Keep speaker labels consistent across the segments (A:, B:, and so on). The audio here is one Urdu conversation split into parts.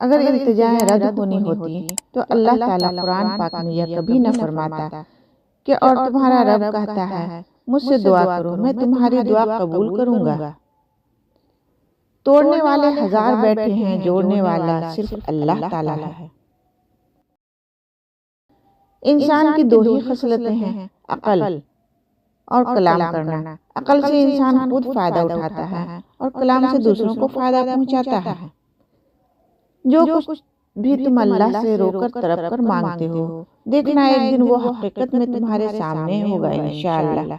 A: اگر التجائیں رد ہونی ہوتی تو اللہ تعالیٰ قرآن پاک میں یہ کبھی نہ فرماتا کہ اور تمہارا رب کہتا ہے مجھ سے دعا کرو میں تمہاری دعا قبول کروں گا۔ توڑنے والے ہزار بیٹھے ہیں، جوڑنے والا صرف اللہ تعالیٰ ہے۔ انسان کی دو ہی خصلتیں ہیں، عقل اور کلام کرنا۔ عقل سے انسان خود فائدہ اٹھاتا ہے اور کلام سے دوسروں کو فائدہ پہنچاتا ہے۔ جو کچھ بھی تم اللہ سے رو کر تڑپ کر مانگتے ہو، دیکھنا ایک دن وہ حقیقت میں تمہارے سامنے ہوگا انشاءاللہ۔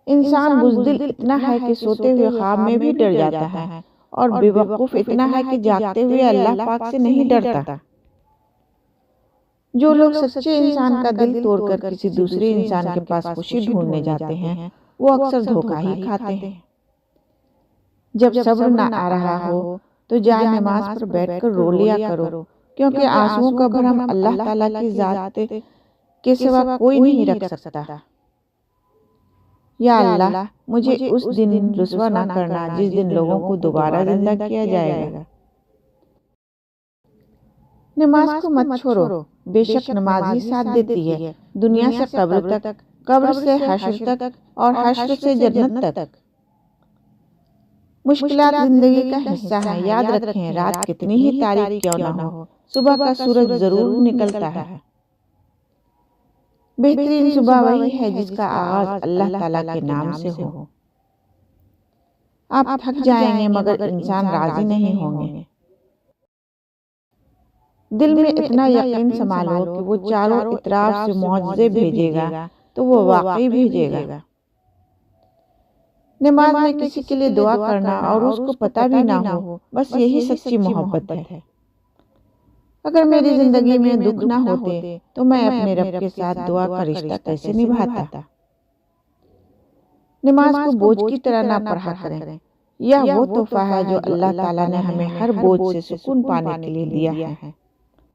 A: انسان بزدل اتنا ہے کہ سوتے ہوئے خواب میں بھی ڈر جاتا ہے، اور بے وقوف اتنا ہے کہ جاگتے ہوئے اللہ پاک سے نہیں ڈرتا۔ جو لوگ سچے انسان کا دل توڑ کر کسی دوسرے انسان کے پاس خوشی ڈھونڈنے جاتے ہیں، وہ اکثر دھوکہ ہی کھاتے ہیں۔ جب صبر نہ آ رہا ہو تو جائے نماز پر بیٹھ کر رو لیا کرو، کیونکہ آنسوؤں کا بھرم اللہ تعالیٰ کی ذات کے سوا کوئی نہیں رکھ سکتا۔ یا اللہ مجھے اس دن رسوا نہ کرنا جس دن لوگوں کو دوبارہ زندہ کیا جائے گا۔ نماز کو مت چھوڑو، بے شک نماز ہی ساتھ دیتی ہے، دنیا سے قبر تک، قبر سے حشر تک، اور حشر سے جنت تک۔ مشکلات زندگی کا حصہ ہیں، یاد رکھیں رات کتنی ہی تاریک کیوں نہ ہو، صبح کا سورج ضرور نکلتا ہے۔ بہترین صبح وہی ہے جس کا آغاز اللہ تعالیٰ کے نام سے ہو۔ آپ تھک جائیں گے مگر انسان راضی نہیں ہوں گے۔ دل میں اتنا یقین سنبھالو کہ وہ چاروں اطراف سے معجزے بھیجے گا تو وہ واقعی بھیجے گا۔ نماز میں کسی کے لیے دعا کرنا اور اس کو پتہ بھی نہ ہو، بس یہی سچی محبت ہے۔ اگر میری زندگی میں دکھ نہ ہوتے تو میں اپنے رب کے ساتھ دعا کا رشتہ کیسے نبھاتا؟ نماز کو بوجھ کی طرح نہ پڑھا کریں، یہ وہ تحفہ ہے جو اللہ تعالیٰ نے ہمیں ہر بوجھ سے سکون پانے کے لیے دیا ہے۔